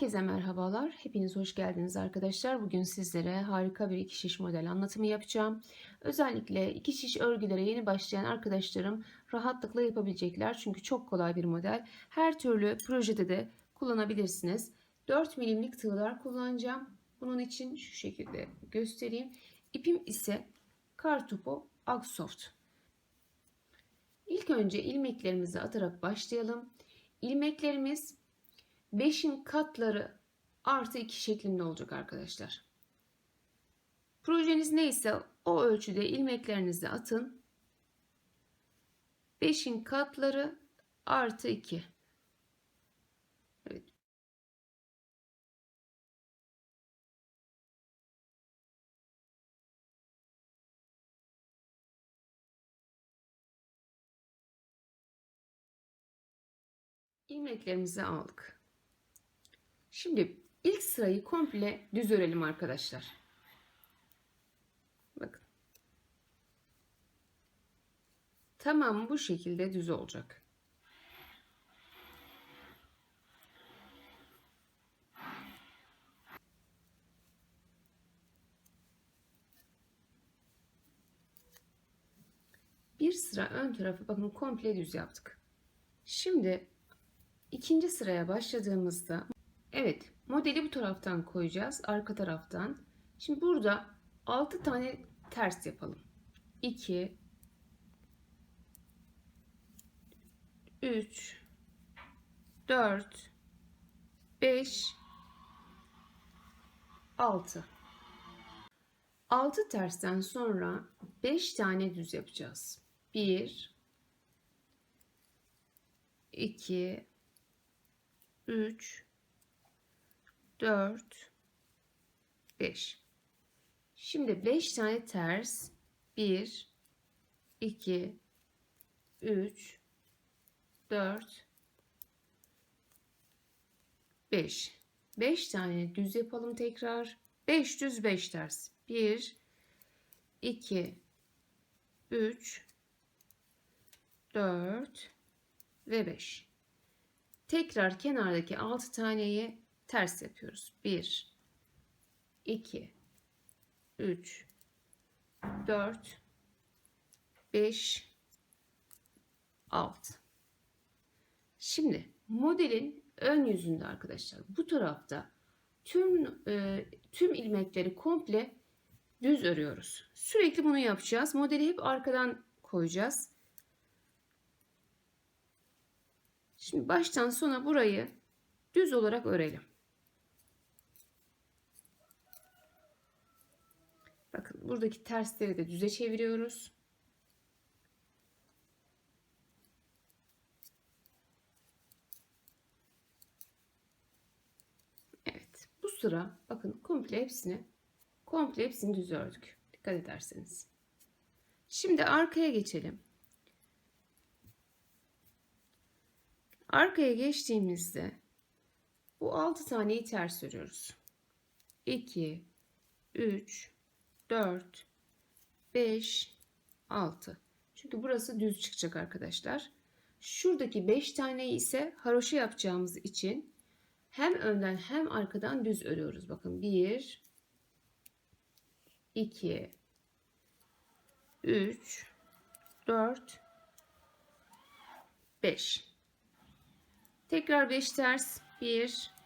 Herkese merhabalar. Hepiniz hoş geldiniz arkadaşlar. Bugün sizlere harika bir iki şiş model anlatımı yapacağım. Özellikle iki şiş örgülere yeni başlayan arkadaşlarım rahatlıkla yapabilecekler. Çünkü çok kolay bir model. Her türlü projede de kullanabilirsiniz. 4 milimlik tığlar kullanacağım. Bunun için şu şekilde göstereyim. İpim ise Kartopu Aksoft. İlk önce ilmeklerimizi atarak başlayalım. İlmeklerimiz 5'in katları artı 2 şeklinde olacak arkadaşlar. Projeniz neyse o ölçüde ilmeklerinizi atın. 5'in katları artı 2. Evet. İlmeklerimizi aldık. Şimdi ilk sırayı komple düz örelim arkadaşlar. Bakın. Tamam, bu şekilde düz olacak. Bir sıra ön tarafı bakın komple düz yaptık. Şimdi ikinci sıraya başladığımızda evet, modeli bu taraftan koyacağız, arka taraftan. Şimdi burada 6 tane ters yapalım. 2 3 4 5 6. 6 tersten sonra 5 tane düz yapacağız. 1 2 3 4 5. Şimdi 5 tane ters. 1 2 3 4 5. 5 tane düz yapalım tekrar. 5 düz 5 ters. 1 2 3 4 ve 5. Tekrar kenardaki 6 taneyi ters yapıyoruz. 1 2 3 4 5 6. Şimdi modelin ön yüzünde arkadaşlar bu tarafta tüm ilmekleri komple düz örüyoruz. Sürekli bunu yapacağız. Modeli hep arkadan koyacağız. Şimdi baştan sona burayı düz olarak örelim. Bakın buradaki tersleri de düze çeviriyoruz. Evet, bu sıra bakın komple hepsini düz ördük. Dikkat ederseniz. Şimdi arkaya geçelim. Arkaya geçtiğimizde bu 6 taneyi ters örüyoruz. 2 3 4 5 6. Çünkü burası düz çıkacak arkadaşlar. Şuradaki 5 taneyi ise haroşa yapacağımız için hem önden hem arkadan düz örüyoruz. Bakın 1 2 3 4 5. Tekrar 5 ters. 1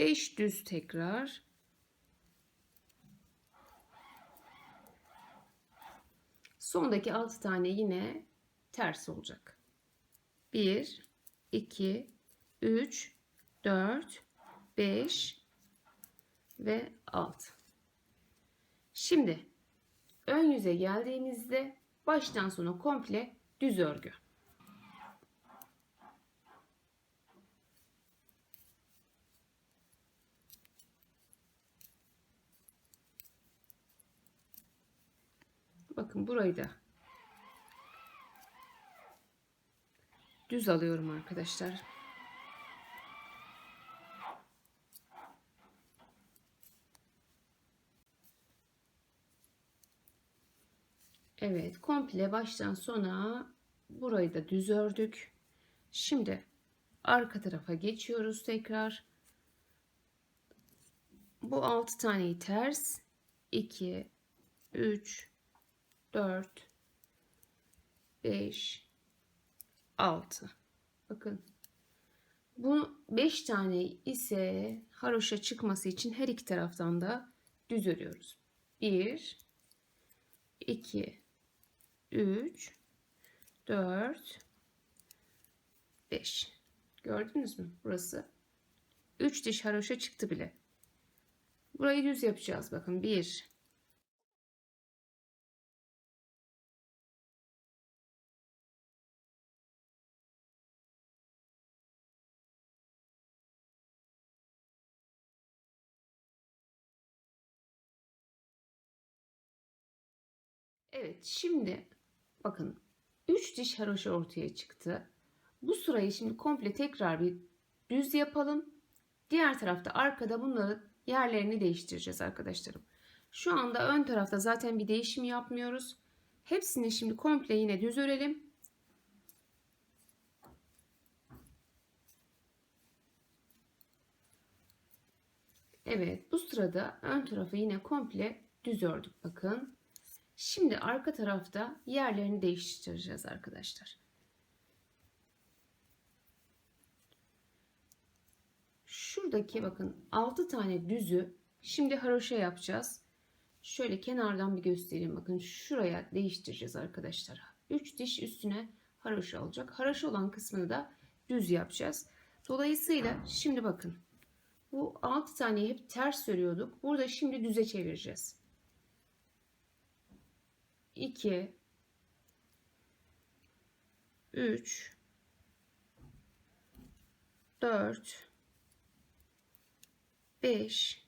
5 düz tekrar. Sondaki 6 tane yine ters olacak. 1 2 3 4 5 ve 6. Şimdi ön yüze geldiğimizde baştan sona komple düz örgü. Bakın burayı da düz alıyorum arkadaşlar. Evet, komple baştan sona burayı da düz ördük. Şimdi arka tarafa geçiyoruz tekrar. Bu 6 taneyi ters 2 3 4 5 6. Bakın bu 5 tane ise haroşa çıkması için her iki taraftan da düz örüyoruz. 1 2 3 4 5. Gördünüz mü? Burası 3 diş haroşa çıktı bile. Burayı düz yapacağız. Bakın 1 Evet, şimdi bakın 3 diş haroşa ortaya çıktı. Bu sırayı şimdi komple tekrar bir düz yapalım. Diğer tarafta arkada bunların yerlerini değiştireceğiz arkadaşlarım. Şu anda ön tarafta zaten bir değişim yapmıyoruz. Hepsini şimdi komple yine düz örelim. Evet, bu sırada ön tarafı yine komple düz ördük bakın. Şimdi arka tarafta yerlerini değiştireceğiz arkadaşlar. Şuradaki bakın 6 tane düzü şimdi haroşa yapacağız. Şöyle kenardan bir göstereyim, bakın şuraya değiştireceğiz arkadaşlar. 3 diş üstüne haroşa olacak. Haroşa olan kısmını da düz yapacağız. Dolayısıyla şimdi bakın bu 6 taneyi hep ters örüyorduk. Burada şimdi düze çevireceğiz. 2 3 4 5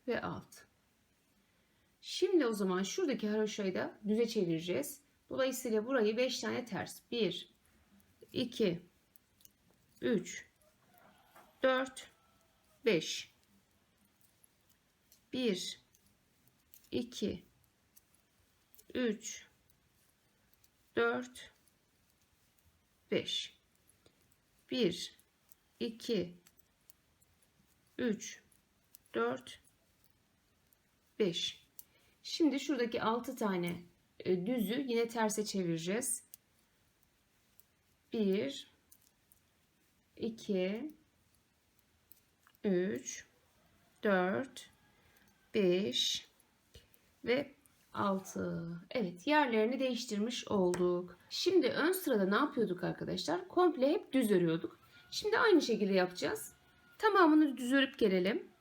ve 6. Şimdi o zaman şuradaki haroşayı da düze çevireceğiz. Dolayısıyla burayı 5 tane ters. 1 2 3 4 5 1 2 3 4 5 1 2 3 4 5. Şimdi şuradaki 6 tane düzü yine terse çevireceğiz. 1 2 3 4 5 ve 6. Evet, yerlerini değiştirmiş olduk. Şimdi ön sırada ne yapıyorduk arkadaşlar? Komple hep düz örüyorduk. Şimdi aynı şekilde yapacağız. Tamamını düz örüp gelelim.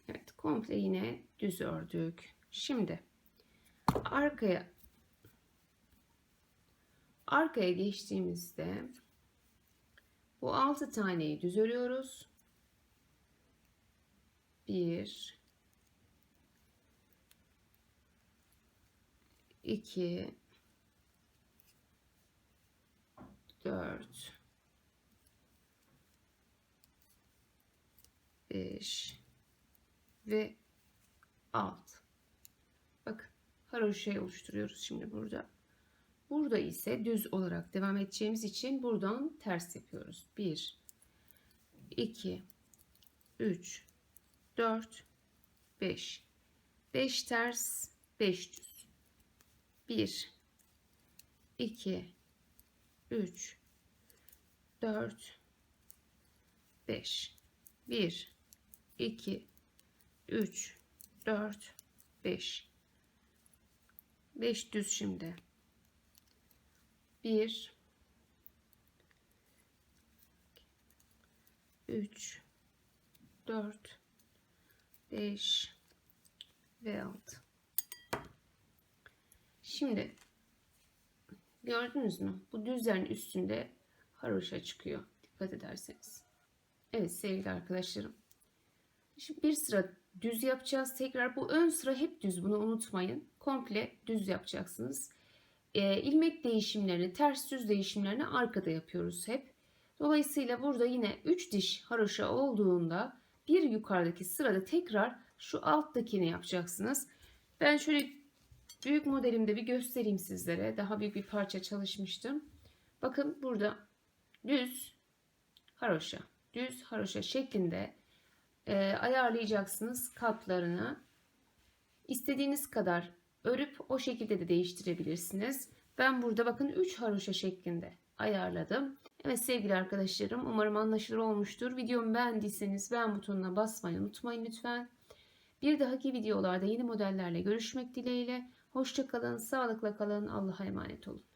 Evet, komple yine düz ördük. Şimdi arkaya geçtiğimizde bu 6 taneyi düz örüyoruz. 1 2 4 5 ve 6. Bakın haroşayı oluşturuyoruz şimdi burada. Burada ise düz olarak devam edeceğimiz için buradan ters yapıyoruz. 1 2 3 4 5 5 ters 5 düz. 1 2 3 4 5 1 2 3 4 5 5 düz şimdi. 1 3 4 5 ve 6. Şimdi gördünüz mü? Bu düzlerin üstünde haroşa çıkıyor. Dikkat ederseniz. Evet sevgili arkadaşlarım. Şimdi bir sıra düz yapacağız. Tekrar bu ön sıra hep düz. Bunu unutmayın. Komple düz yapacaksınız. İlmek değişimlerini, ters düz değişimlerini arkada yapıyoruz hep. Dolayısıyla burada yine 3 diş haroşa olduğunda bir yukarıdaki sırada tekrar şu alttakini yapacaksınız. Ben şöyle büyük modelimde bir göstereyim sizlere. Daha büyük bir parça çalışmıştım. Bakın burada düz haroşa, düz haroşa şeklinde ayarlayacaksınız katlarını. İstediğiniz kadar örüp o şekilde de değiştirebilirsiniz. Ben burada bakın 3 haroşa şeklinde ayarladım. Evet sevgili arkadaşlarım, umarım anlaşılır olmuştur. Videomu beğendiyseniz beğen butonuna basmayı unutmayın lütfen. Bir dahaki videolarda yeni modellerle görüşmek dileğiyle. Hoşça kalın, sağlıkla kalın, Allah'a emanet olun.